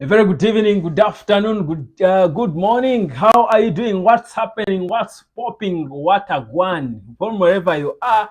A very good evening, good afternoon, good morning. How are you doing? What's happening? What's popping? What a guan from wherever you are.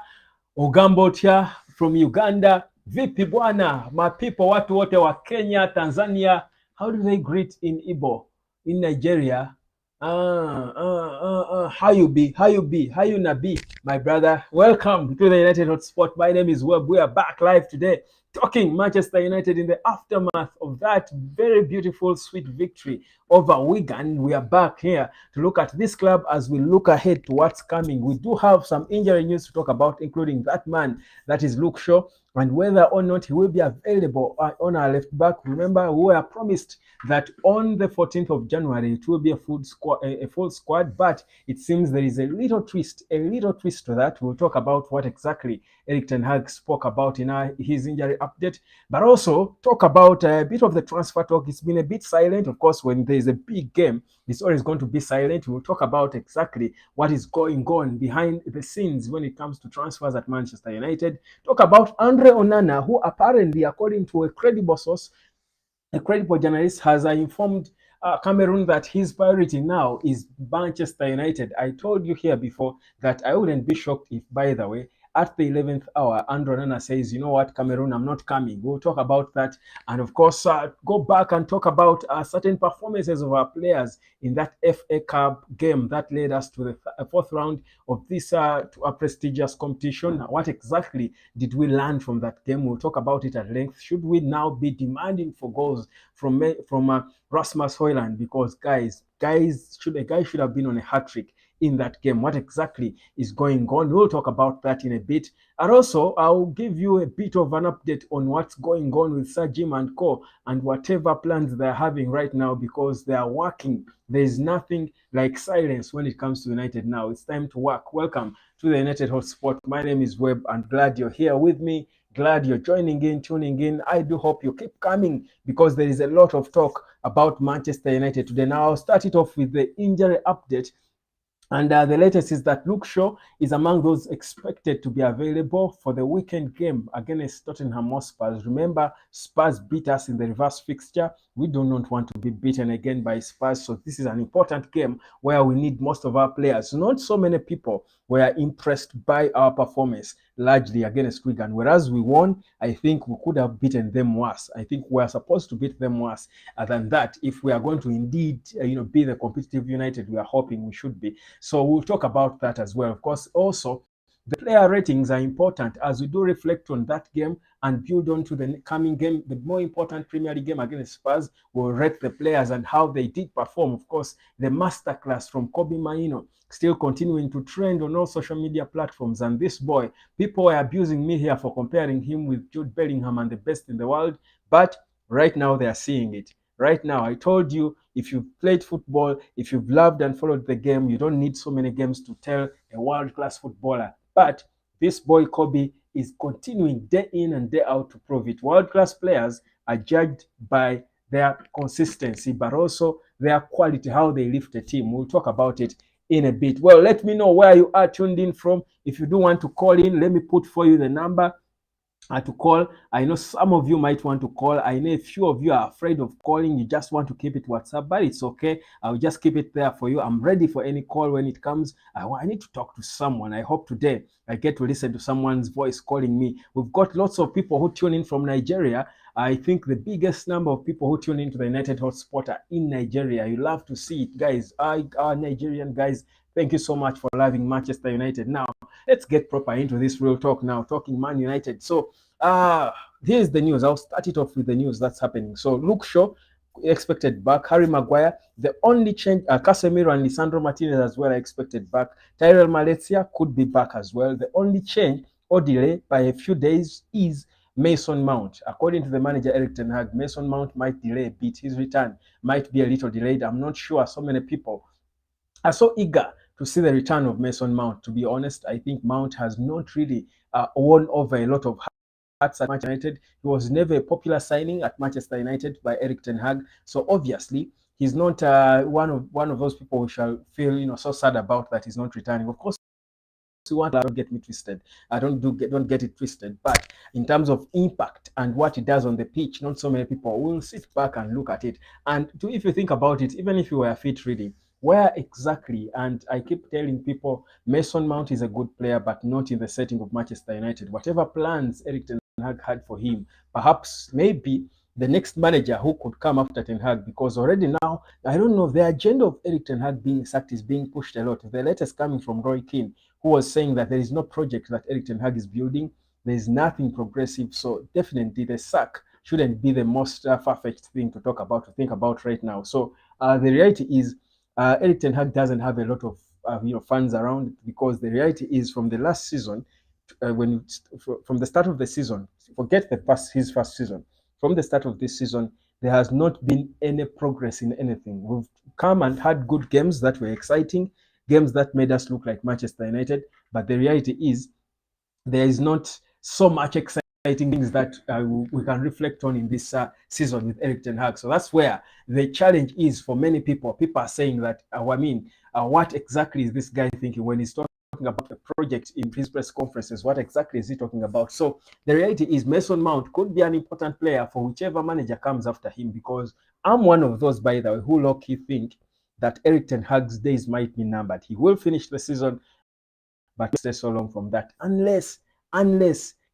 Ogambo here from Uganda. Vipi bwana, my people, watu wote wa Kenya, Tanzania. How do they greet in Igbo? In Nigeria? How you be? How you be? How you na be, my brother? Welcome to the United Hotspot. My name is Webb. We are back live today talking Manchester United in the aftermath of that very beautiful, sweet victory over Wigan. We are back here to look at this club as we look ahead to what's coming. We do have some injury news to talk about, including that man, that is Luke Shaw, and whether or not he will be available on our left back. Remember, we were promised that on the 14th of January it will be a full squad, but it seems there is a little twist to that. We'll talk about what exactly Erik ten Hag spoke about in his injury update, but also talk about a bit of the transfer talk. It's been a bit silent. Of course, when there is a big game, it's always going to be silent. We'll talk about exactly what is going on behind the scenes when it comes to transfers at Manchester United. Talk about Andre Onana, who apparently, according to a credible source, a credible journalist, has informed Cameroon that his priority now is Manchester United. I told you here before that I wouldn't be shocked if, by the way, at the 11th hour, Andre Onana says, you know what, Cameroon, I'm not coming. We'll talk about that. And of course, go back and talk about certain performances of our players in that FA Cup game that led us to the fourth round of this prestigious competition. What exactly did we learn from that game? We'll talk about it at length. Should we now be demanding for goals from Rasmus Højlund? Because a guy should have been on a hat trick in that game. What exactly is going on? We'll talk about that in a bit. And also, I'll give you a bit of an update on what's going on with Sir Jim and Co. and whatever plans they're having right now, because they are working. There is nothing like silence when it comes to United now. It's time to work. Welcome to the United Hotspot. My name is Webb, and glad you're here with me. Glad you're joining in, tuning in. I do hope you keep coming, because there is a lot of talk about Manchester United today. Now, I'll start it off with the injury update. And the latest is that Luke Shaw is among those expected to be available for the weekend game against Tottenham Hotspur. Remember, Spurs beat us in the reverse fixture. We do not want to be beaten again by Spurs. So this is an important game where we need most of our players. Not so many people were impressed by our performance largely against Wigan. Whereas we won, I think we could have beaten them worse. I think we are supposed to beat them worse than that if we are going to indeed be the competitive United we are hoping we should be. So we'll talk about that as well. Of course, also, the player ratings are important as we do reflect on that game and build on to the coming game, the more important Premier League game against Spurs. We'll rate the players and how they did perform. Of course, the masterclass from Kobe Maino still continuing to trend on all social media platforms. And this boy, people are abusing me here for comparing him with Jude Bellingham and the best in the world. But right now they are seeing it. Right now, I told you, if you've played football, if you've loved and followed the game, you don't need so many games to tell a world-class footballer. But this boy Kobe is continuing day in and day out to prove it. World-class players are judged by their consistency, but also their quality, how they lift a team. We'll talk about it in a bit. Well, let me know where you are tuned in from. If you do want to call in, let me put for you the number to call. I know some of you might want to call. I know a few of you are afraid of calling. You just want to keep it WhatsApp, but it's okay. I'll just keep it there for you. I'm ready for any call when it comes. I need to talk to someone. I hope today I get to listen to someone's voice calling me. We've got lots of people who tune in from Nigeria. I think the biggest number of people who tune into the United Hotspot are in Nigeria. You love to see it, guys. Our Nigerian guys, thank you so much for loving Manchester United. Now, let's get proper into this real talk now, talking Man United. So, here's the news. I'll start it off with the news that's happening. So, Luke Shaw expected back. Harry Maguire, the only change, Casemiro and Lisandro Martinez as well are expected back. Tyrell Malacia could be back as well. The only change or delay by a few days is Mason Mount. According to the manager Erik ten Hag, Mason Mount might delay a bit. His return might be a little delayed. I'm not sure. So many people are so eager to see the return of Mason Mount. To be honest, I think Mount has not really won over a lot of hearts at Manchester United. He was never a popular signing at Manchester United by Erik ten Hag. So obviously, he's not one of those people who shall feel so sad about that he's not returning. Of course, don't get me twisted. Don't get it twisted. But in terms of impact and what it does on the pitch, not so many people will sit back and look at it. And if you think about it, even if you were fit really, where exactly, and I keep telling people, Mason Mount is a good player, but not in the setting of Manchester United. Whatever plans Erik ten Hag had for him, perhaps maybe the next manager who could come after Ten Hag, because already now, I don't know, the agenda of Erik ten Hag being sacked is being pushed a lot. The latest coming from Roy Keane, who was saying that there is no project that Erik ten Hag is building. There is nothing progressive. So definitely the sack shouldn't be the most far-fetched thing to think about right now. So the reality is Erik ten Hag doesn't have a lot of fans around, because the reality is from the last season, from the start of the season, forget his first season. From the start of this season, there has not been any progress in anything. We've come and had good games that were exciting, games that made us look like Manchester United, but the reality is there is not so much exciting things that we can reflect on in this season with Erik ten Hag. So that's where the challenge is for many people. People are saying that, what exactly is this guy thinking when he's talking about a project in his press conferences? What exactly is he talking about? So the reality is Mason Mount could be an important player for whichever manager comes after him, because I'm one of those, by the way, who low-key think that Erik ten Hag's days might be numbered. He will finish the season, but stay so long from that unless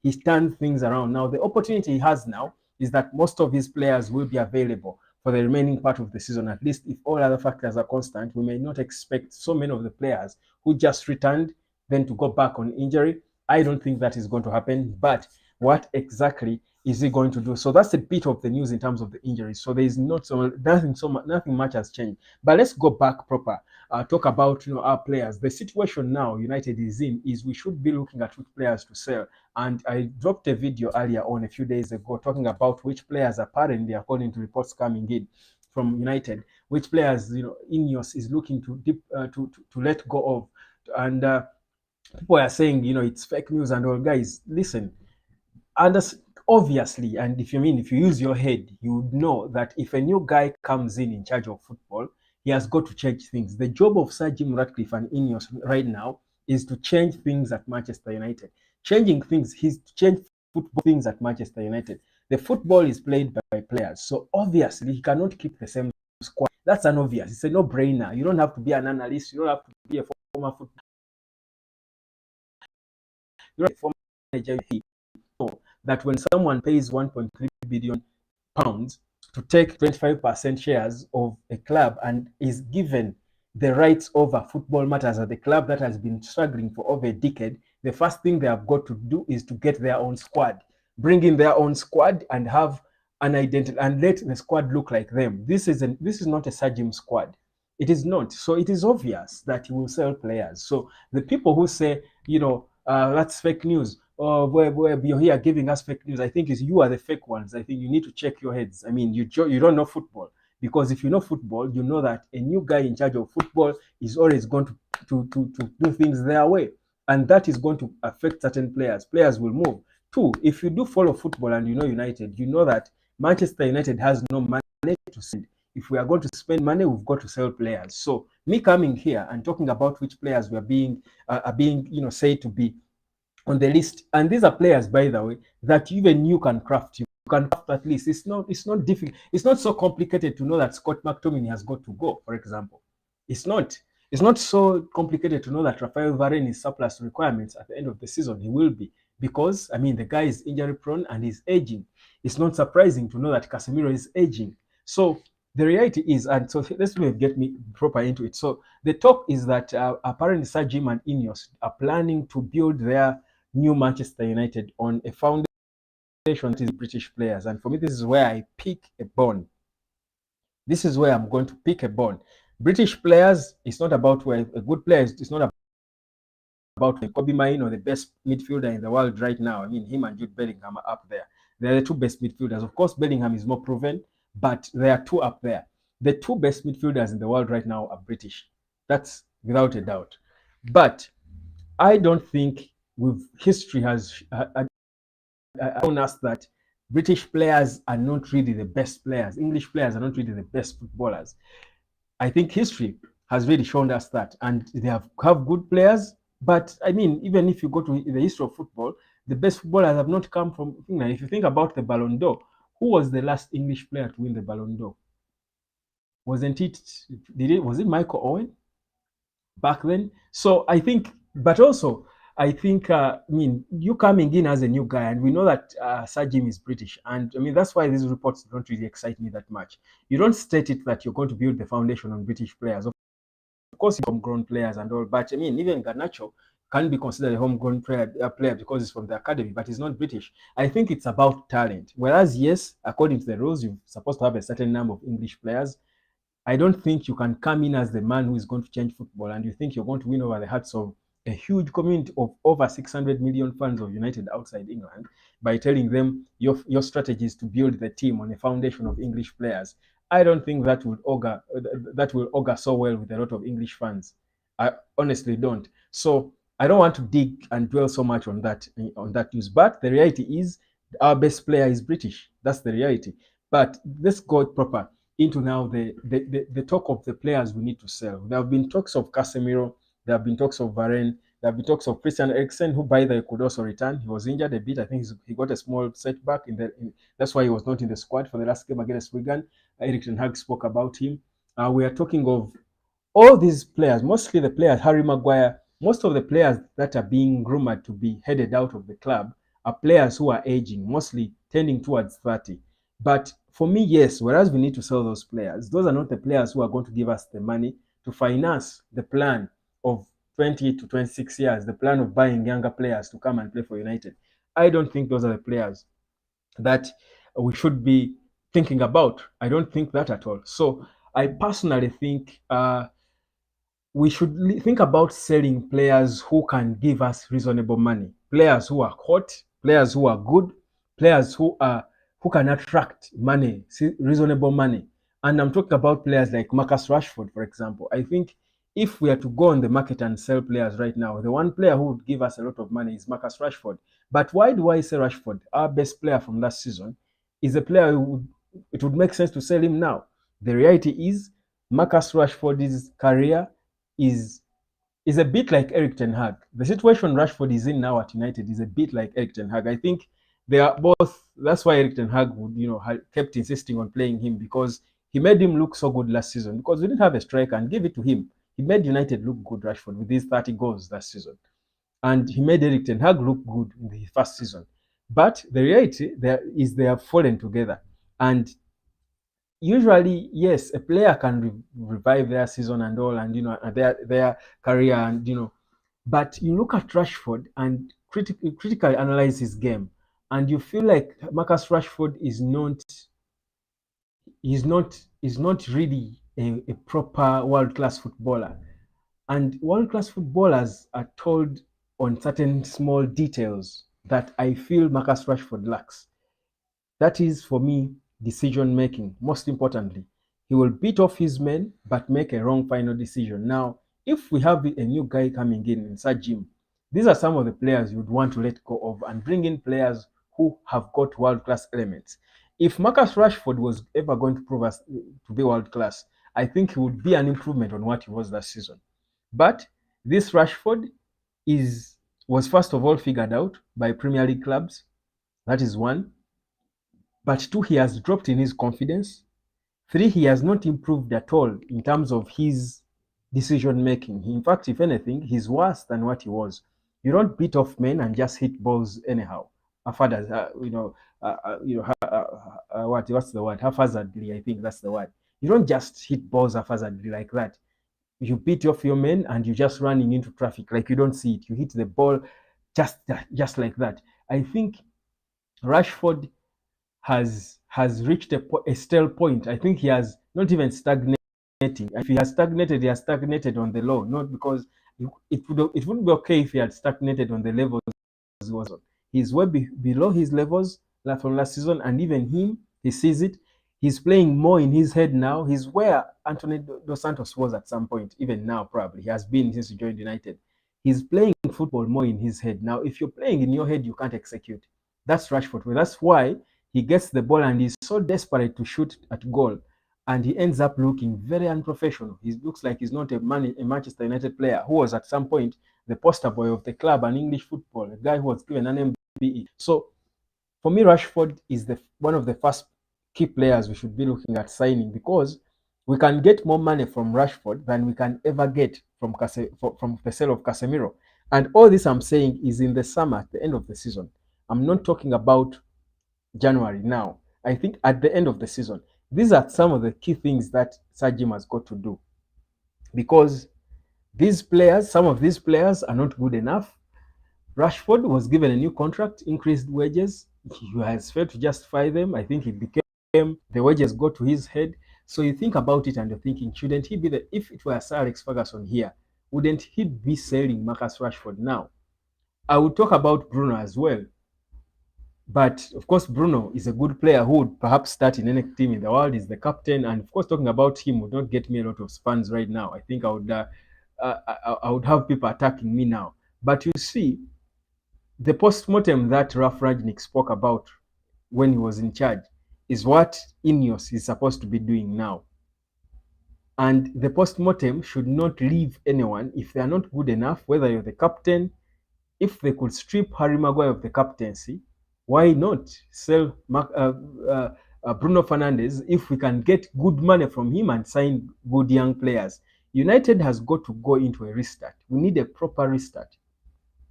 he turns things around. Now, the opportunity he has now is that most of his players will be available for the remaining part of the season. At least if all other factors are constant, we may not expect so many of the players who just returned then to go back on injury. I don't think that is going to happen. But what exactly is he going to do? So that's a bit of the news in terms of the injuries. So there is nothing much has changed. But let's go back proper. Talk about our players. The situation now United is in is we should be looking at which players to sell. And I dropped a video earlier on a few days ago talking about which players apparently, according to reports coming in from United, which players Ineos is looking to let go of. And people are saying it's fake news and all. Guys, listen. And obviously, and if you use your head, you would know that if a new guy comes in charge of football, he has got to change things. The job of Sir Jim Ratcliffe and Ineos right now is to change things at Manchester United. Changing things, he's to change football things at Manchester United. The football is played by players, so obviously he cannot keep the same squad. That's an obvious. It's a no-brainer. You don't have to be an analyst. You don't have to be a former football. You're a former manager. That when someone pays 1.3 billion pounds to take 25% shares of a club and is given the rights over football matters at the club that has been struggling for over a decade, the first thing they have got to do is to get their own squad, bring in their own squad and have an identity and let the squad look like them. This is not a Sir Jim squad. It is not. So it is obvious that he will sell players. So the people who say, that's fake news, or where you're here giving us fake news, I think you are the fake ones. I think you need to check your heads. I mean, you don't know football, because if you know football, you know that a new guy in charge of football is always going to do things their way, and that is going to affect certain players. Players will move. Two, if you do follow football and you know United, you know that Manchester United has no money to spend. If we are going to spend money, we've got to sell players. So me coming here and talking about which players are being said to be on the list, and these are players, by the way, that even you can craft. You can craft at least. It's not difficult. It's not so complicated to know that Scott McTominay has got to go, for example. It's not so complicated to know that Rafael Varane is surplus requirements at the end of the season. He will be, because the guy is injury prone and he's aging. It's not surprising to know that Casemiro is aging. So the reality is, and so let's get me proper into it. So the talk is that apparently Sir Jim and Ineos are planning to build their new Manchester United on a foundation that is British players. And for me, this is where I pick a bone. This is where I'm going to pick a bone. British players, it's not about where a good player is. It's not about Kobe Mainoo, the best midfielder in the world right now. I mean, him and Jude Bellingham are up there. They're the two best midfielders. Of course, Bellingham is more proven, but there are two up there. The two best midfielders in the world right now are British. That's without a doubt. But I don't think history has shown us that British players are not really the best players. English players are not really the best footballers. I think history has really shown us that. And they have good players, But I mean, even if you go to the history of football, the best footballers have not come from England. If you think about the Ballon d'Or, who was the last English player to win the Ballon d'Or? Wasn't it? Was it Michael Owen back then? So I think, but also I think, I mean, you coming in as a new guy, and we know that Sir Jim is British, and I mean that's why these reports don't really excite me that much. You don't state it that you're going to build the foundation on British players. Of course, homegrown players and all, but I mean, even Garnacho can be considered a homegrown player because he's from the academy, but he's not British. I think it's about talent. Whereas, yes, according to the rules, you're supposed to have a certain number of English players. I don't think you can come in as the man who is going to change football and you think you're going to win over the hearts of a huge community of over 600 million fans of United outside England by telling them your strategy is to build the team on a foundation of English players. I don't think that will augur so well with a lot of English fans. I honestly don't. So I don't want to dig and dwell so much on that news. But the reality is our best player is British. That's the reality. But let's go proper into now the talk of the players we need to sell. There have been talks of Casemiro, there have been talks of Varane, there have been talks of Christian Eriksen, who by the way could also return. He was injured a bit. I think he got a small setback that's why he was not in the squad for the last game against Wigan. Erik ten Hag spoke about him. We are talking of all these players, mostly the players, Harry Maguire, most of the players that are being rumored to be headed out of the club are players who are aging, mostly tending towards 30. But for me, yes, whereas we need to sell those players, those are not the players who are going to give us the money to finance the plan of 20 to 26 years, the plan of buying younger players to come and play for United. I don't think those are the players that we should be thinking about. I don't think that at all. So I personally think we should think about selling players who can give us reasonable money, players who are hot, players who are good, players who can attract money, reasonable money. And I'm talking about players like Marcus Rashford, for example. I think if we are to go on the market and sell players right now, the one player who would give us a lot of money is Marcus Rashford. But why do I say Rashford? Our best player from last season is a player it would make sense to sell him now. The reality is Marcus Rashford's career is a bit like Erik ten Hag. The situation Rashford is in now at United is a bit like Erik ten Hag. I think they are both. That's why Erik ten Hag would, kept insisting on playing him, because he made him look so good last season. Because we didn't have a striker, and give it to him. He made United look good, Rashford, with his 30 goals last season, and he made Erik ten Hag look good in the first season. But the reality there is they have fallen together, and usually, yes, a player can revive their season and all, and their career, and but you look at Rashford and critically analyze his game, and you feel like Marcus Rashford is not really a proper world class footballer, and world class footballers are told on certain small details that I feel Marcus Rashford lacks. That is, for me, decision making. Most importantly, he will beat off his men but make a wrong final decision. Now, if we have a new guy coming in Sir Jim, these are some of the players you would want to let go of and bring in players who have got world class elements. If Marcus Rashford was ever going to prove us to be world class, I think he would be an improvement on what he was last season. But this Rashford was first of all figured out by Premier League clubs. That is one. But two, he has dropped in his confidence. Three, he has not improved at all in terms of his decision making. In fact, if anything, he's worse than what he was. You don't beat off men and just hit balls anyhow. What's the word? Haphazardly, I think that's the word. You don't just hit balls haphazardly like that. You beat off your men and you're just running into traffic like you don't see it. You hit the ball just like that. I think Rashford has reached a stale point. I think he has not even stagnating. If he has stagnated, he has stagnated on the low, not because it wouldn't be okay if he had stagnated on the levels he was on. He's way below his levels from last season, and even him, he sees it. He's playing more in his head now. He's where Anthony Dos Santos was at some point, even now probably. He has been since he joined United. He's playing football more in his head. Now, if you're playing in your head, you can't execute. That's Rashford. Well, that's why he gets the ball and he's so desperate to shoot at goal, and he ends up looking very unprofessional. He looks like he's not a Manchester United player who was at some point the poster boy of the club and English football, a guy who was given an MBE. So for me, Rashford is one of the first key players we should be looking at signing, because we can get more money from Rashford than we can ever get from the sale of Casemiro. And all this I'm saying is in the summer, at the end of the season. I'm not talking about January now. I think at the end of the season. These are some of the key things that Sir Jim has got to do, because some of these players are not good enough. Rashford was given a new contract, increased wages. He has failed to justify them. I think it became the wages got to his head. So you think about it and you're thinking, shouldn't he be if it were Sir Alex Ferguson here, wouldn't he be selling Marcus Rashford now? I would talk about Bruno as well. But of course, Bruno is a good player who would perhaps start in any team in the world. He's the captain, and of course, talking about him would not get me a lot of fans right now. I think I would have people attacking me now. But you see, the post-mortem that Ralf Rangnick spoke about when he was in charge is what Ineos is supposed to be doing now. And the post-mortem should not leave anyone if they are not good enough, whether you're the captain. If they could strip Harry Maguire of the captaincy, why not sell Bruno Fernandes if we can get good money from him and sign good young players? United has got to go into a restart. We need a proper restart.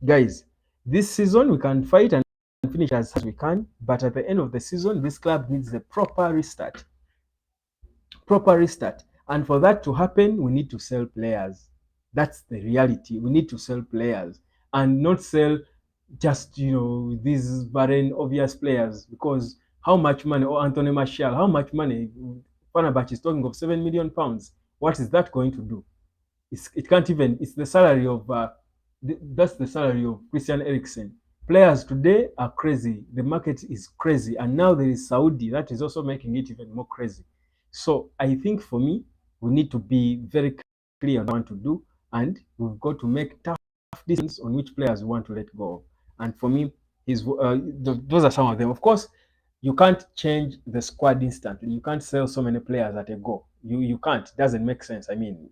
Guys, this season we can fight and finish as we can, but at the end of the season, this club needs a proper restart. Proper restart. And for that to happen, we need to sell players. That's the reality. We need to sell players and not sell just, these barren obvious players, because how much money, or Anthony Martial, how much money? Fenerbahce is talking of £7 million. What is that going to do? It can't even, it's the salary of, that's the salary of Christian Eriksen. Players today are crazy. The market is crazy. And now there is Saudi that is also making it even more crazy. So I think for me, we need to be very clear on what we want to do, and we've got to make tough decisions on which players we want to let go of. And for me, those are some of them. Of course, you can't change the squad instantly. You can't sell so many players at a go. You can't. It doesn't make sense. I mean,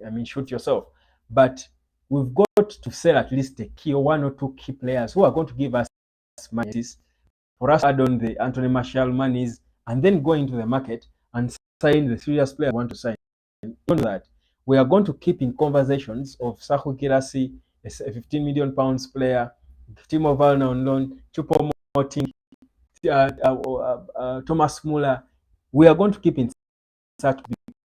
I mean, shoot yourself. But we've got to sell at least one or two key players who are going to give us money for us to add on the Anthony Martial monies, and then go into the market and sign the serious player we want to sign. Beyond that, we are going to keep in conversations of Sahu Kirasi, a £15 million player, Timo Werner on loan, Choupo-Moting, Thomas Muller. We are going to keep in touch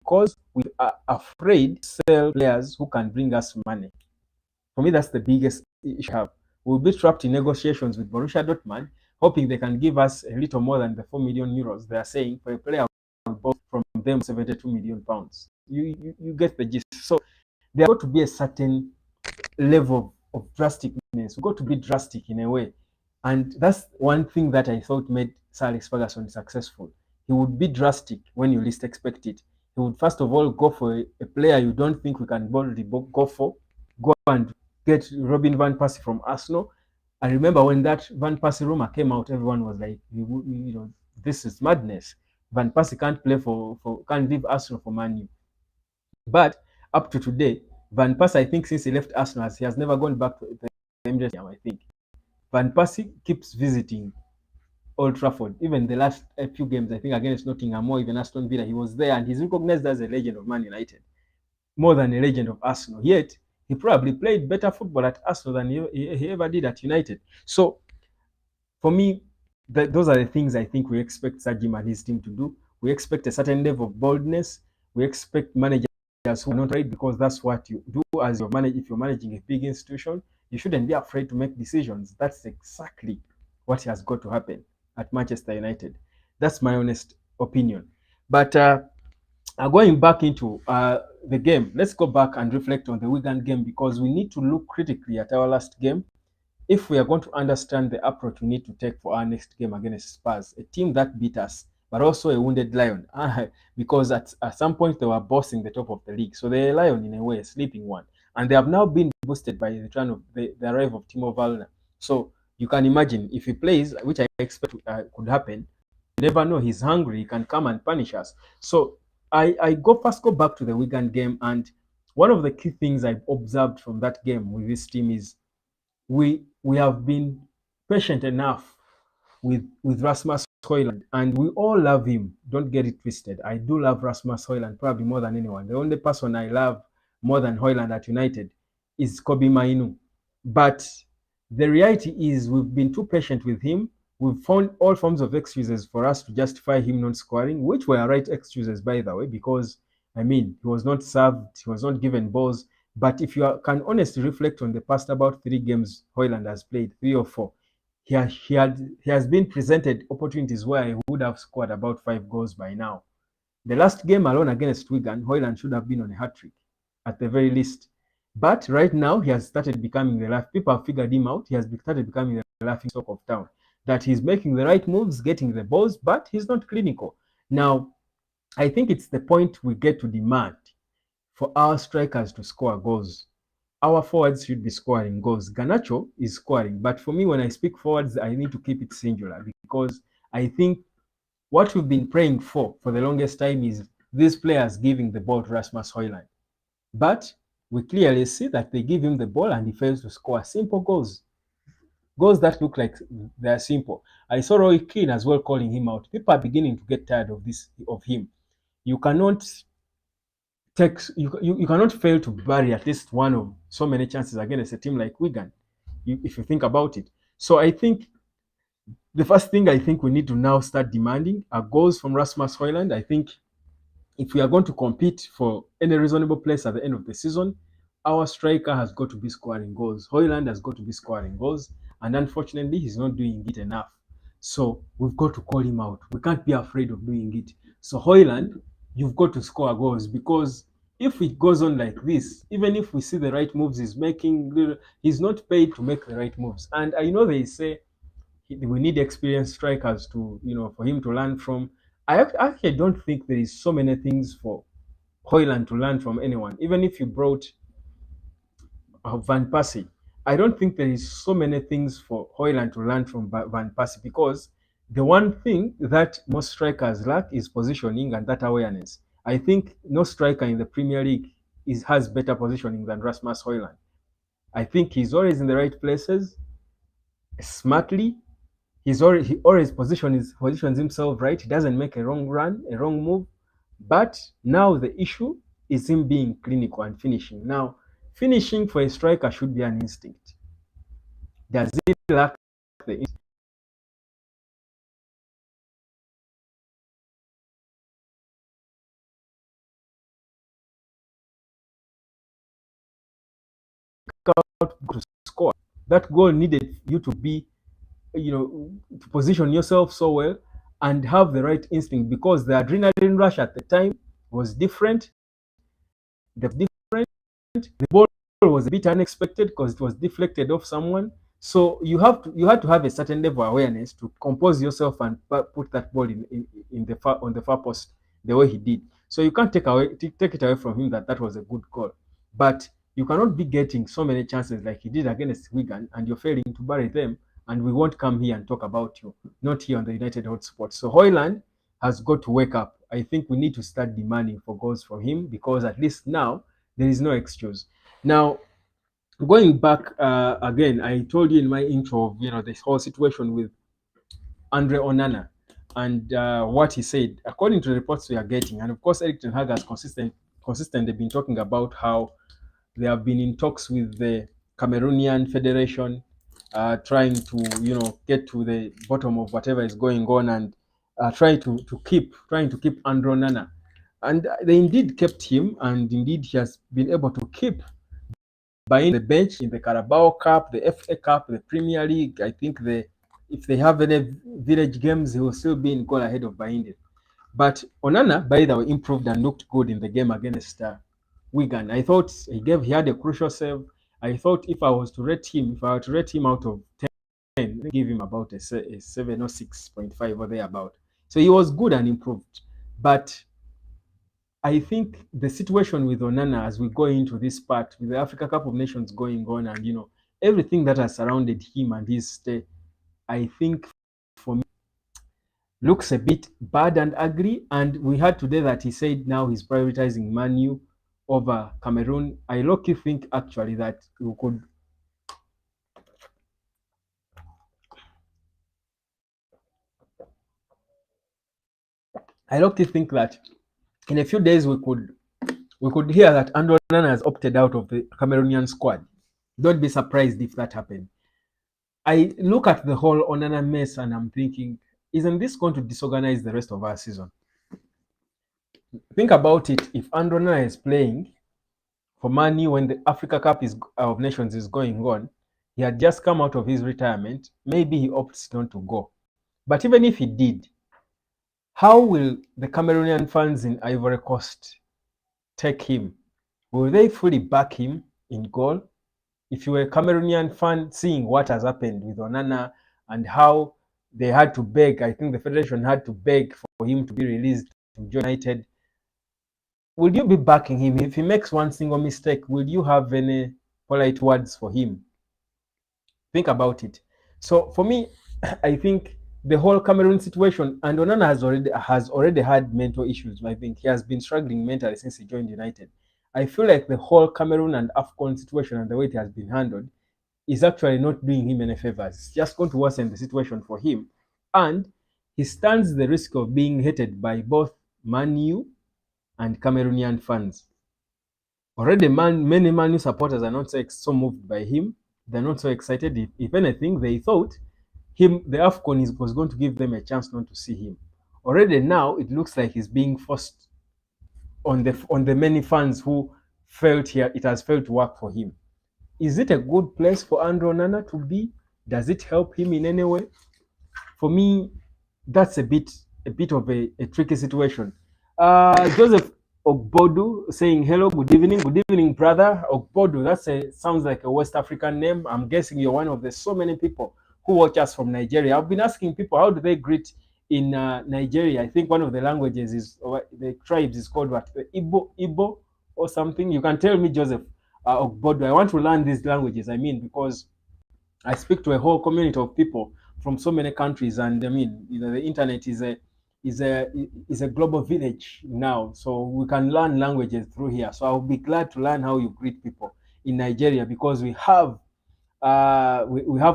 because we are afraid to sell players who can bring us money. For me, that's the biggest issue I have. We'll be trapped in negotiations with Borussia Dortmund, hoping they can give us a little more than the €4 million they are saying for a player we bought from them £72 million. You get the gist. So there got to be a certain level of drasticness. We've got to be drastic in a way. And that's one thing that I thought made Sir Alex Ferguson successful. He would be drastic when you least expect it. He would first of all go for a player you don't think we can boldly go for. Go and get Robin Van Persie from Arsenal. I remember when that Van Persie rumor came out, everyone was like, this is madness. Van Persie can't can't leave Arsenal for Man U. But up to today, Van Persie, I think since he left Arsenal, he has never gone back to the Emirates. I think Van Persie keeps visiting Old Trafford. Even the last few games, I think against Nottingham or even Aston Villa, he was there, and he's recognized as a legend of Man United, more than a legend of Arsenal. Yet he probably played better football at Arsenal than he ever did at United. So for me, those are the things I think we expect Sir Jim and his team to do. We expect a certain level of boldness. We expect managers who are not right, because that's what you do as if you're managing a big institution. You shouldn't be afraid to make decisions. That's exactly what has got to happen at Manchester United. That's my honest opinion. But going back into the game, let's go back and reflect on the Wigan game, because we need to look critically at our last game if we are going to understand the approach we need to take for our next game against Spurs, a team that beat us, but also a wounded lion, because at some point they were bossing the top of the league. So they're a lion in a way, a sleeping one. And they have now been boosted by the return of the arrival of Timo Werner. So you can imagine if he plays, which I expect could happen, you never know, he's hungry, he can come and punish us. So I go back to the Wigan game, and one of the key things I've observed from that game with this team is we have been patient enough with Rasmus Højlund, and we all love him. Don't get it twisted. I do love Rasmus Højlund probably more than anyone. The only person I love more than Højlund at United is Kobe Mainu. But the reality is we've been too patient with him. We've found all forms of excuses for us to justify him not scoring, which were right excuses, by the way, because I mean, he was not served, he was not given balls. But if can honestly reflect on the past about 3 games Højlund has played, 3 or 4, he has been presented opportunities where he would have scored about 5 goals by now. The last game alone against Wigan, Højlund should have been on a hat trick at the very least. But right now, he has started becoming the life. People have figured him out. He has started becoming the laughing stock of town. That he's making the right moves, getting the balls, but he's not clinical. Now, I think it's the point we get to demand for our strikers to score goals. Our forwards should be scoring goals. Garnacho is scoring, but for me, when I speak forwards, I need to keep it singular because I think what we've been praying for the longest time is these players giving the ball to Rasmus Højlund. But we clearly see that they give him the ball and he fails to score simple goals. Goals that look like they're simple. I saw Roy Keane as well calling him out. People are beginning to get tired of him. You cannot you cannot fail to bury at least one of so many chances against a team like Wigan, if you think about it. So I think the first thing I think we need to now start demanding are goals from Rasmus Højlund. I think if we are going to compete for any reasonable place at the end of the season, our striker has got to be scoring goals. Højlund has got to be scoring goals, and unfortunately, he's not doing it enough. So we've got to call him out. We can't be afraid of doing it. So Højlund, you've got to score goals because if it goes on like this, even if we see the right moves he's making, he's not paid to make the right moves. And I know they say we need experienced strikers to, for him to learn from. I actually don't think there is so many things for Højlund to learn from anyone. Even if you brought Van Persie, I don't think there is so many things for Højlund to learn from Van Persie because the one thing that most strikers lack is positioning and that awareness. I think no striker in the Premier League has better positioning than Rasmus Højlund. I think he's always in the right places, smartly. He always positions himself right. He doesn't make a wrong run, a wrong move. But now the issue is him being clinical and finishing. Now, finishing for a striker should be an instinct. Does he lack the instinct? To score? That goal needed you to be, to position yourself so well and have the right instinct because the adrenaline rush at the time was different. The ball was a bit unexpected because it was deflected off someone. So you had to have a certain level of awareness to compose yourself and put that ball in the on the far post the way he did. So you can't take it away from him that that was a good call. But you cannot be getting so many chances like he did against Wigan and you're failing to bury them. And we won't come here and talk about you, not here on the United Hotspot. So Højlund has got to wake up. I think we need to start demanding for goals from him because at least now there is no excuse. Now, going back again, I told you in my intro of this whole situation with Andre Onana and what he said. According to the reports we are getting, and of course Eric Ten Hag has consistently been talking about how they have been in talks with the Cameroonian Federation, trying to get to the bottom of whatever is going on and trying to keep Andre Onana. And they indeed kept him, and indeed he has been able to keep buying the bench in the Carabao Cup, the FA Cup, the Premier League. I think if they have any village games, he will still be in goal ahead of Bahinde. But Onana, by the way, improved and looked good in the game against Wigan. I thought he had a crucial save. I thought if I were to rate him out of 10, give him about a 7 or 6.5 or thereabout. So he was good and improved. But I think the situation with Onana as we go into this part with the Africa Cup of Nations going on and everything that has surrounded him and his stay, I think for me looks a bit bad and ugly. And we heard today that he said now he's prioritizing Manu over Cameroon. I low-key think actually that we could. I low-key think that in a few days we could hear that Andrew Onana has opted out of the Cameroonian squad. Don't be surprised if that happened. I look at the whole Onana mess and I'm thinking, isn't this going to disorganize the rest of our season? Think about it. If Andrew Onana is playing for Man U when the Africa Cup of Nations is going on, he had just come out of his retirement, maybe he opts not to go. But even if he did, how will the Cameroonian fans in Ivory Coast take him? Will they fully back him in goal? If you were a Cameroonian fan seeing what has happened with Onana and how they had to beg, I think the federation had to beg for him to be released to join United, will you be backing him? If he makes one single mistake, will you have any polite words for him? Think about it. So for me, I think the whole Cameroon situation, and Onana has already had mental issues. I think he has been struggling mentally since he joined United. I feel like the whole Cameroon and AFCON situation and the way it has been handled is actually not doing him any favors. It's just going to worsen the situation for him. And he stands the risk of being hated by both Man U and Cameroonian fans. Already, many Man U supporters are not so moved by him. They're not so excited. If anything, they thought the AFCON was going to give them a chance not to see him. Already now, it looks like he's being forced on the many fans who felt here it has failed to work for him. Is it a good place for Andrew Onana to be? Does it help him in any way? For me, that's a bit of a tricky situation. Joseph Ogbodu saying hello, good evening, brother Ogbodu. Sounds like a West African name. I'm guessing you're one of the so many people who watch us from Nigeria. I've been asking people how do they greet in Nigeria. I think one of the languages is, or the tribes is called what, Igbo or something. You can tell me, Joseph Ogbodu. I want to learn these languages. I mean, because I speak to a whole community of people from so many countries, and I mean, the internet is a global village now, so we can learn languages through here. So I'll be glad to learn how you greet people in Nigeria, because we have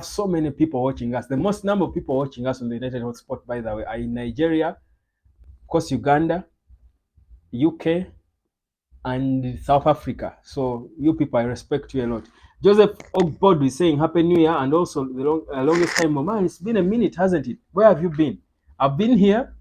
so many people watching us. The most number of people watching us on the United Hotspot, by the way, are in Nigeria, of course, Uganda, UK, and South Africa. So you people, I respect you a lot. Joseph Ogbodu is saying Happy New Year, and also the longest time. Man, it's been a minute, hasn't it? Where have you been? I've been here.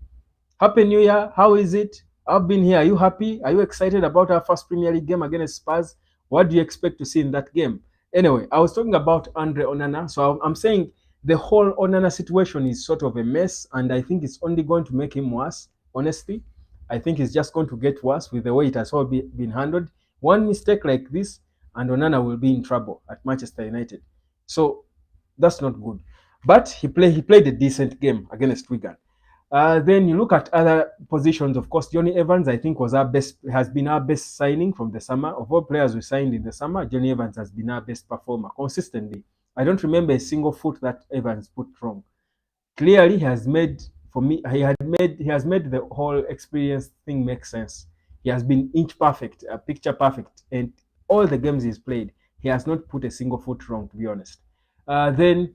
Happy New Year. How is it? I've been here. Are you happy? Are you excited about our first Premier League game against Spurs? What do you expect to see in that game? Anyway, I was talking about Andre Onana. So I'm saying the whole Onana situation is sort of a mess, and I think it's only going to make him worse, honestly. I think it's just going to get worse with the way it has all been handled. One mistake like this, and Onana will be in trouble at Manchester United. So that's not good. But he played a decent game against Wigan. Then you look at other positions. Of course, Johnny Evans, I think, has been our best signing from the summer. Of all players we signed in the summer, Johnny Evans has been our best performer consistently. I don't remember a single foot that Evans put wrong. Clearly, he has made the whole experience thing make sense. He has been inch perfect, picture perfect, and all the games he's played, he has not put a single foot wrong, to be honest. Then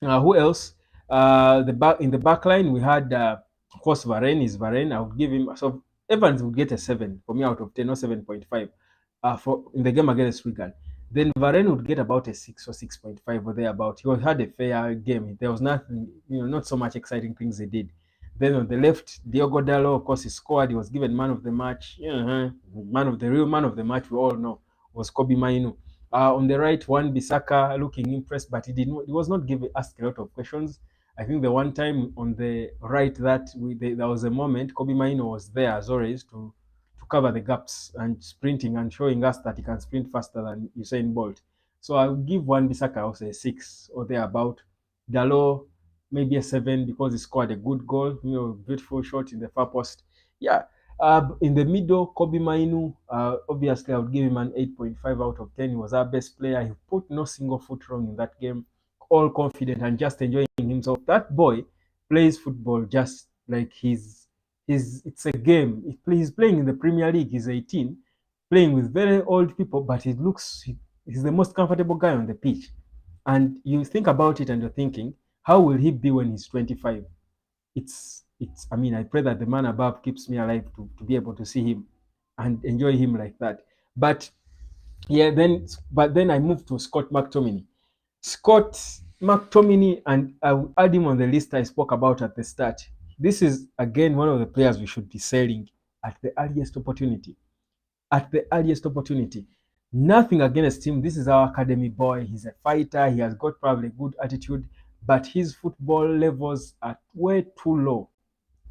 who else? In the back line, we had, of course, Varane. I would give him, so Evans would get a 7 for me out of 10, or 7.5 for in the game against Wigan. Then Varane would get about a 6 or 6.5 or thereabout. He had a fair game. There was nothing, not so much exciting things he did. Then on the left, Diogo Dalot, of course, he scored. He was given man of the match. Real man of the match, we all know, was Kobbie Mainoo. On the right, Wan-Bissaka looking impressed, but he was not asked a lot of questions. I think the one time on the right that there was a moment, Kobbie Mainoo was there as always to cover the gaps and sprinting and showing us that he can sprint faster than Usain Bolt. So I'll give Wan-Bissaka also a 6 or thereabout. Dalot maybe a 7 because he scored a good goal, beautiful shot in the far post. Yeah. In the middle, Kobbie Mainoo, obviously I would give him an 8.5 out of 10. He was our best player. He put no single foot wrong in that game. All confident and just enjoying himself. That boy plays football just like it's a game. He's playing in the Premier League. He's 18. playing with very old people, but he's the most comfortable guy on the pitch. And you think about it and you're thinking, how will he be when he's 25? It's I mean, I pray that the man above keeps me alive to be able to see him and enjoy him like that. But yeah, then I moved to Scott McTominay. Scott McTominay, and I will add him on the list I spoke about at the start. This is again one of the players we should be selling at the earliest opportunity. At the earliest opportunity. Nothing against him. This is our academy boy. He's a fighter. He has got probably a good attitude, but his football levels are way too low.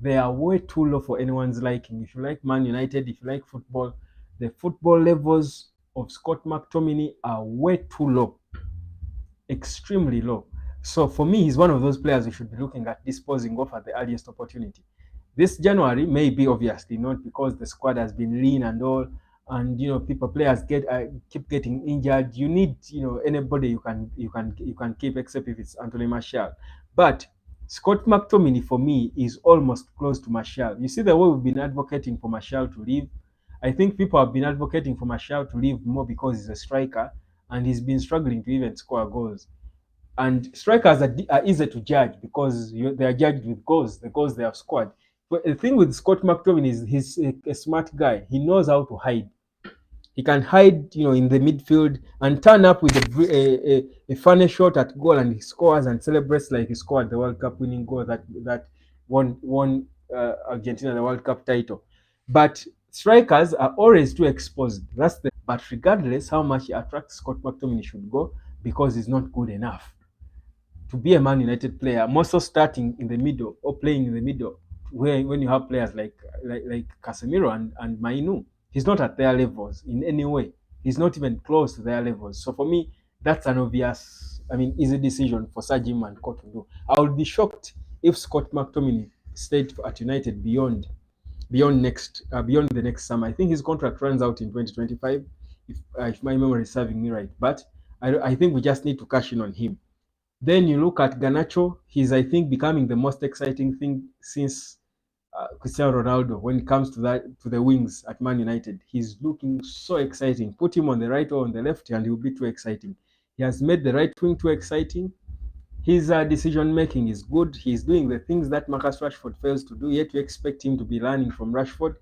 They are way too low for anyone's liking. If you like Man United, if you like football, the football levels of Scott McTominay are way too low, extremely low. So for me, he's one of those players we should be looking at disposing of at the earliest opportunity. This January may be obviously not, because the squad has been lean and all, and players keep getting injured. You need anybody you can keep, except if it's Anthony Martial. But Scott McTominay for me is almost close to Martial. You see the way we've been advocating for Martial to leave. I think people have been advocating for Martial to leave more because he's a striker and he's been struggling to even score goals. And strikers are easy to judge because they are judged with goals, the goals they have scored. But the thing with Scott McTominay is he's a smart guy. He knows how to hide. He can hide, in the midfield and turn up with a funny shot at goal, and he scores and celebrates like he scored the World Cup winning goal that won Argentina the World Cup title. But strikers are always too exposed. But regardless how much he attracts, Scott McTominay should go because he's not good enough to be a Man United player. I'm also starting in the middle or playing in the middle, where when you have players like Casemiro and Mainu, he's not at their levels in any way. He's not even close to their levels. So for me, that's an obvious, easy decision for Sir Jim and Co to do. I would be shocked if Scott McTominay stayed at United beyond the next summer. I think his contract runs out in 2025, if my memory is serving me right. But I think we just need to cash in on him. Then you look at Garnacho. He's, I think, becoming the most exciting thing since Cristiano Ronaldo when it comes to the wings at Man United. He's looking so exciting. Put him on the right or on the left, and he'll be too exciting. He has made the right wing too exciting. His decision making is good. He's doing the things that Marcus Rashford fails to do. Yet you expect him to be learning from Rashford.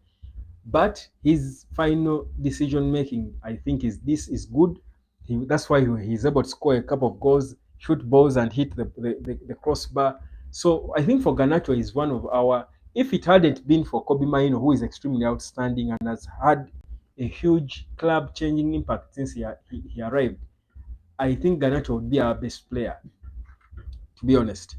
But his final decision making, I think, is good. That's why he's able to score a couple of goals, shoot balls, and hit the crossbar. So I think for Garnacho is one of our. If it hadn't been for Kobe Maino, who is extremely outstanding and has had a huge club-changing impact since he arrived, I think Garnacho would be our best player, to be honest.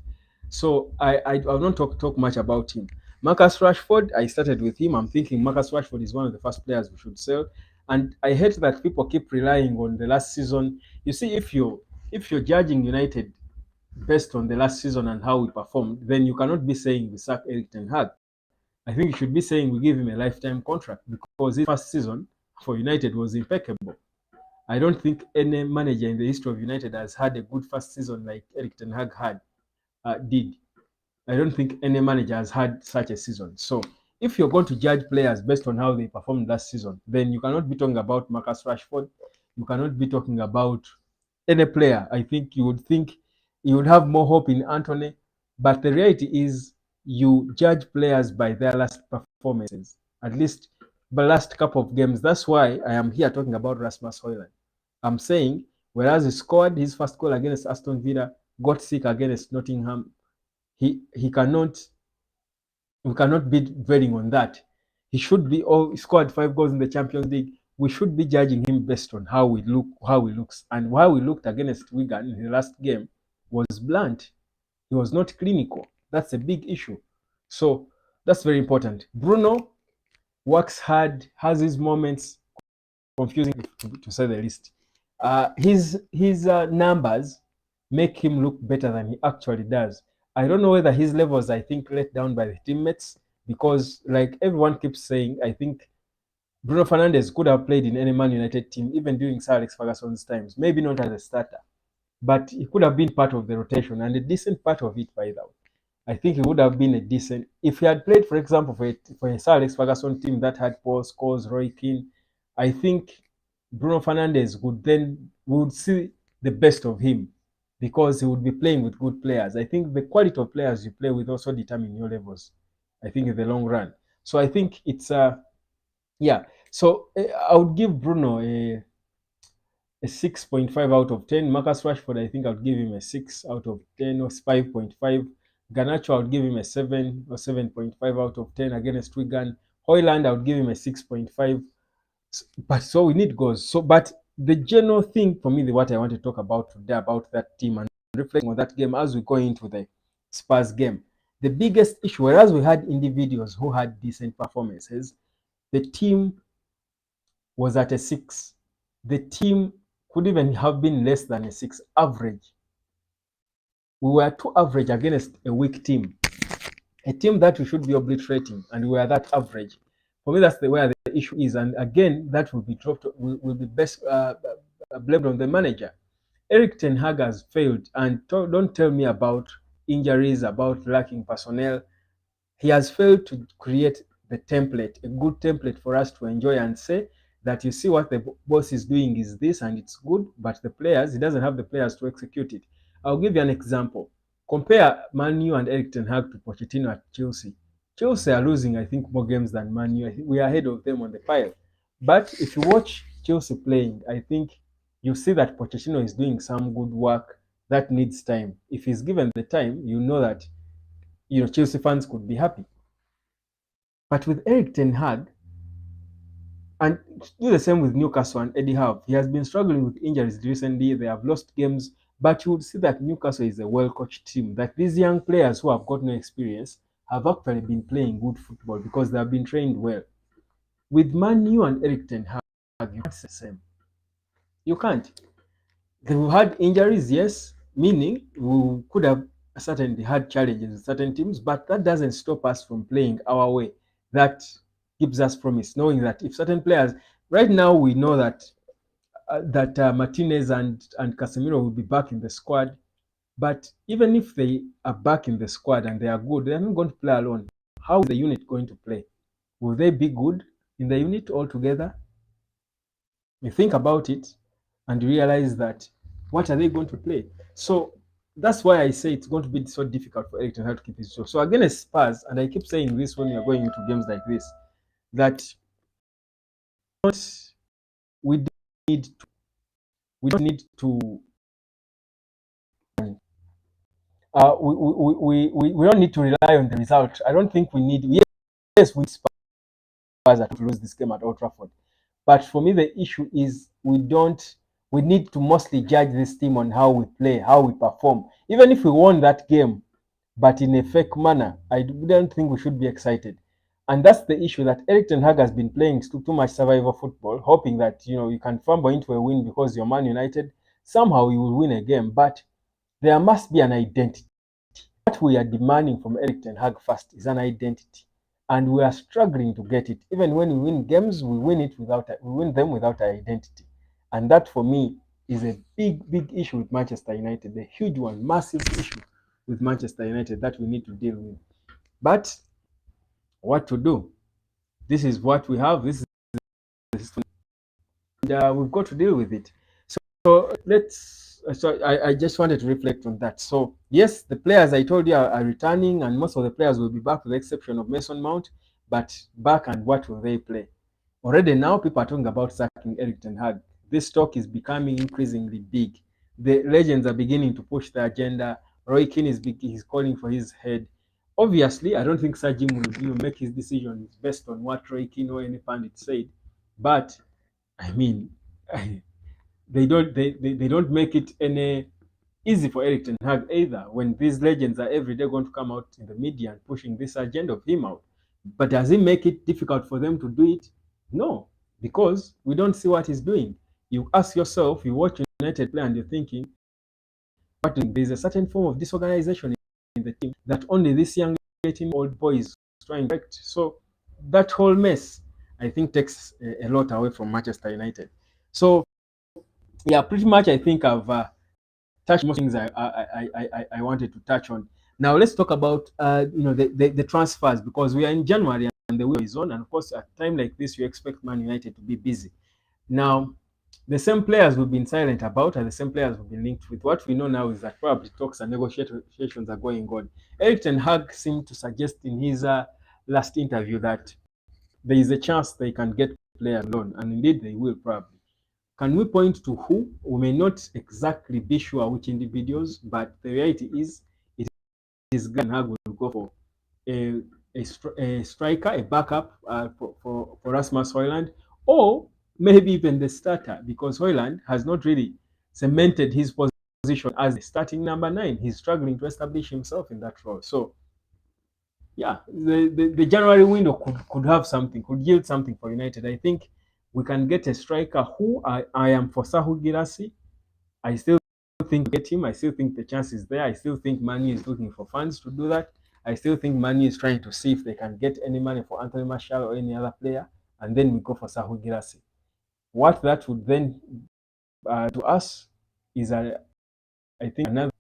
So I will not talk much about him. Marcus Rashford, I started with him. I'm thinking Marcus Rashford is one of the first players we should sell. And I hate that people keep relying on the last season. You see, if you're judging United based on the last season and how we performed, then you cannot be saying we sack Eric Ten Hag. I think you should be saying we give him a lifetime contract, because his first season for United was impeccable. I don't think any manager in the history of United has had a good first season like Eric Ten Hag did. I don't think any manager has had such a season. So if you're going to judge players based on how they performed last season, then you cannot be talking about Marcus Rashford. You cannot be talking about any player. I think you would have more hope in Anthony. But the reality is you judge players by their last performances, at least the last couple of games. That's why I am here talking about Rasmus Højlund. I'm saying, whereas he scored his first goal against Aston Villa, got sick against Nottingham, he cannot we cannot be dwelling on that. He should be he scored 5 goals in the Champions League. We should be judging him based on how he looks. And how he looked against Wigan in the last game was blunt. He was not clinical. That's a big issue. So that's very important. Bruno works hard, has his moments, confusing to say the least. His numbers make him look better than he actually does. I don't know whether his levels, I think, let down by the teammates, because, like everyone keeps saying, I think Bruno Fernandes could have played in any Man United team, even during Sir Alex Ferguson's times. Maybe not as a starter, but he could have been part of the rotation, and a decent part of it, by the way. I think he would have been a decent if he had played, for example, for a Sir Alex Ferguson team that had Paul Scholes, Roy Keane, I think Bruno Fernandes would see the best of him because he would be playing with good players. I think the quality of players you play with also determine your levels. I think in the long run. So I think it's yeah. So I would give Bruno a 6.5 out of 10. Marcus Rashford, I think I would give him a 6 out of 10 or 5.5. Garnacho, I would give him a 7 or 7.5 out of 10 against Wigan. Hoyland, I would give him a 6.5. But so we need goals. So, but the general thing for me, what I want to talk about today about that team and reflecting on that game as we go into the Spurs game, the biggest issue, whereas we had individuals who had decent performances, the team was at a 6. The team could even have been less than a 6 average. We were too average against a weak team, a team that we should be obliterating, and we were that average. For me, that's where the issue is, and again, that will be dropped, will be best blamed on the manager. Eric Ten Hag has failed, and don't tell me about injuries, about lacking personnel. He has failed to create the template, a good template for us to enjoy and say that you see what the boss is doing is this and it's good, but the players, he doesn't have the players to execute it. I'll give you an example. Compare Man U and Eric Ten Hag to Pochettino at Chelsea. Chelsea are losing, I think, more games than Man U. We are ahead of them on the pile. But if you watch Chelsea playing, I think you see that Pochettino is doing some good work that needs time. If he's given the time, you know that Chelsea fans could be happy. But with Eric Ten Hag, and do the same with Newcastle and Eddie Howe, he has been struggling with injuries recently. They have lost games, but you would see that Newcastle is a well-coached team. That these young players who have got no experience have actually been playing good football because they have been trained well. With Man U and Eric Ten Hag, you can't say the same. You can't. They've had injuries, yes, meaning we could have certainly had challenges with certain teams, but that doesn't stop us from playing our way. That gives us promise, knowing that if certain players, right now we know that Martinez and Casemiro will be back in the squad, but even if they are back in the squad and they are good, they're not going to play alone. How is the unit going to play? Will they be good in the unit altogether? You think about it and realize that what are they going to play? So that's why I say it's going to be so difficult for Eric Ten Hag to keep his job. So against Spurs, and I keep saying this when you're going into games like this, that we don't need to, we don't need to we don't need to rely on the result. I don't think we need. Yes, we Spurs are to lose this game at Old Trafford, but for me the issue is we don't. We need to mostly judge this team on how we play, how we perform. Even if we won that game, but in a fake manner, I don't think we should be excited. And that's the issue, that Eric Ten Hag has been playing too much survival football, hoping that you can fumble into a win because you're Man United. Somehow you will win a game, but there must be an identity. What we are demanding from Eric Ten Hag first is an identity, and we are struggling to get it. Even when we win games, we win them without an identity, and that for me is a big issue with Manchester United, a huge one, massive issue with Manchester United that we need to deal with. But what to do? This is what we have. This is and we've got to deal with it. So let's. So I just wanted to reflect on that. So yes, the players I told you are returning, and most of the players will be back, with the exception of Mason Mount. But back, and what will they play? Already now, people are talking about sacking Eric Ten Hag. This talk is becoming increasingly big. The legends are beginning to push the agenda. Roy Keane is calling for his head. Obviously, I don't think Sir Jim will make his decisions based on what Roy Keane or any pundit said. But I mean, they don't make it any easy for Eric Ten Hag either, when these legends are every day going to come out in the media and pushing this agenda of him out. But does it make it difficult for them to do it? No, because we don't see what he's doing. You ask yourself, you watch United play and you're thinking, but there's a certain form of disorganization in the team that only this young 18-year-old boy is trying to correct. So that whole mess, I think, takes a lot away from Manchester United. So yeah, pretty much I think I've touched most things I wanted to touch on. Now let's talk about the transfers, because we are in January and the wheel is on, and of course at a time like this you expect Man United to be busy. Now, the same players we've been silent about are the same players we've been linked with. What we know now is that probably talks and negotiations are going on. Erik ten Hag seemed to suggest in his last interview that there is a chance they can get player loan, and indeed they will probably. Can we point to who? We may not exactly be sure which individuals, but the reality is it is Ten Hag will go for a, a striker, a backup for Rasmus Højlund, or maybe even the starter, because Højlund has not really cemented his position as a starting number 9. He's struggling to establish himself in that role. So, yeah, the January window could have something, could yield something for United. I think we can get a striker who I am for Sahu Girassi. I still think get him. I still think the chance is there. I still think Manu is looking for funds to do that. I still think Manu is trying to see if they can get any money for Anthony Martial or any other player, and then we go for Sahu Girassi. What that would then to us is I think another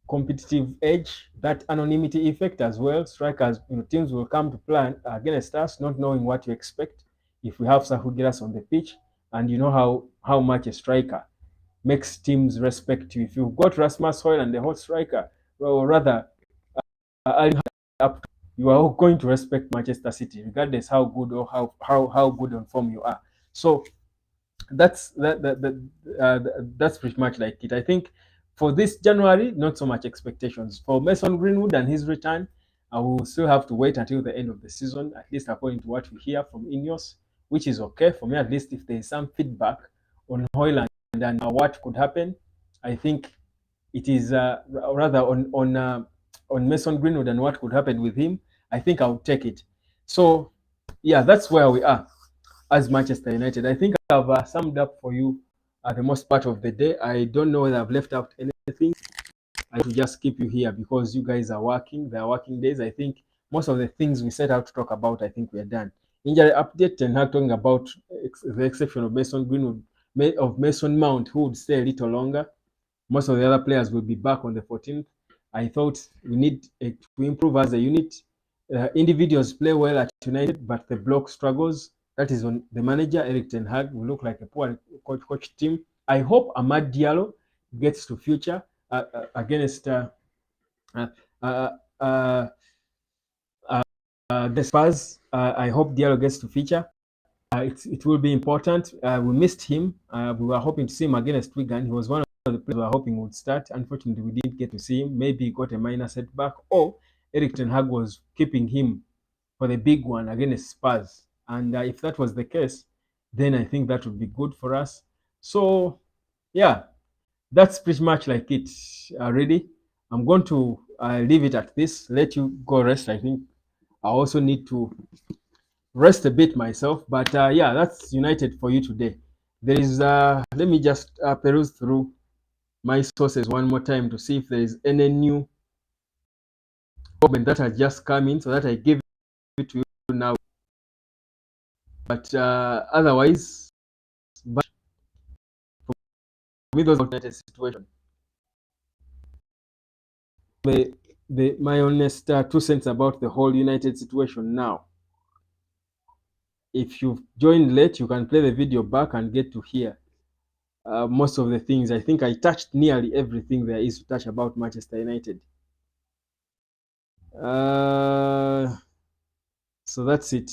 competitive edge, that anonymity effect as well. Strikers, teams will come to play against us not knowing what to expect. If we have Sahu Girassi on the pitch, and you know how much a striker makes teams respect you. If you've got Rasmus Højlund, the hot striker, or rather, up, you are going to respect Manchester City, regardless how good or how good on form you are. So that's that's pretty much like it. I think for this January, not so much expectations. For Mason Greenwood and his return, I will still have to wait until the end of the season, at least according to what we hear from Ineos, which is okay for me. At least if there is some feedback on Højlund and what could happen, I think it is rather on Mason Greenwood and what could happen with him. I think I would take it. So yeah, that's where we are as Manchester United. I think I've summed up for you the most part of the day. I don't know whether I've left out anything. I will just keep you here because you guys are working. They are working days. I think most of the things we set out to talk about, I think we are done. Injury update, and talking about the exception of Mason Greenwood, of Mason Mount, who would stay a little longer. Most of the other players will be back on the 14th. I thought we need to improve as a unit. Individuals play well at United, but the block struggles. That is on the manager, Erik ten Hag. We look like a poor coach team. I hope Amad Diallo gets to future against the Spurs. I hope Diallo gets to feature. It will be important. We missed him. We were hoping to see him against Wigan. He was one of the players we were hoping would start. Unfortunately, we didn't get to see him. Maybe he got a minor setback, or Erik ten Hag was keeping him for the big one against Spurs. And if that was the case, then I think that would be good for us. So, yeah, that's pretty much like it already. I'm going to leave it at this, let you go rest. I think I also need to rest a bit myself. But yeah, that's United for you today. There is, let me just peruse through my sources one more time to see if there is any new comment that has just come in so that I give it to you now. But otherwise, but for me, those United situation. My honest 2 cents about the whole United situation now. If you've joined late, you can play the video back and get to hear most of the things. I think I touched nearly everything there is to touch about Manchester United. So that's it.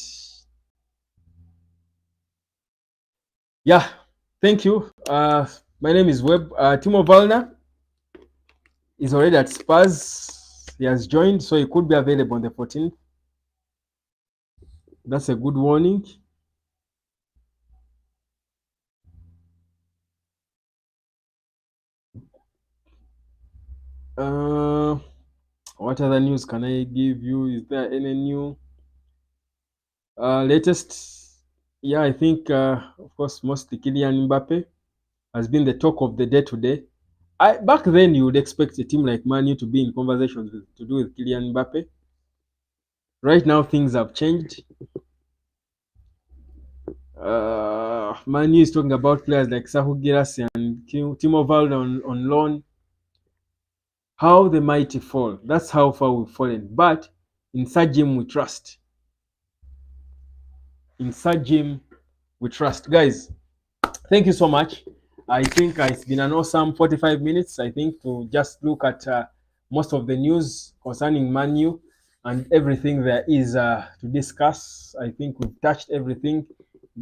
Yeah, thank you. My name is Webb. Timo Werner is already at Spurs. He has joined, so he could be available on the 14th. That's a good warning. What other news can I give you? Is there any new latest? Yeah, I think, of course, mostly Kylian Mbappe has been the talk of the day today. Back then, you would expect a team like Man U to be in conversations to do with Kylian Mbappe. Right now, things have changed. Man U is talking about players like Sahu Girassi and Timo Werner on loan. How the mighty fall. That's how far we've fallen. But in Sajim, we trust. In Sajim, we trust. Guys, Thank you so much. I think it's been an awesome 45 minutes, I think, to just look at most of the news concerning Manu and everything there is to discuss. I think we've touched everything.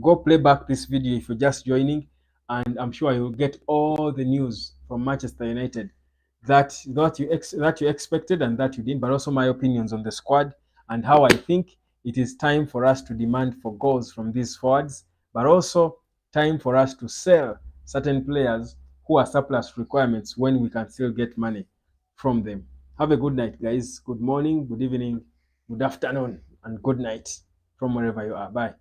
Go play back this video if you're just joining, and I'm sure you'll get all the news from Manchester United that you expected and that you didn't, but also my opinions on the squad and how I think it is time for us to demand for goals from these forwards, but also time for us to sell certain players who are surplus requirements when we can still get money from them. Have a good night, guys. Good morning, good evening, good afternoon, and good night from wherever you are. Bye.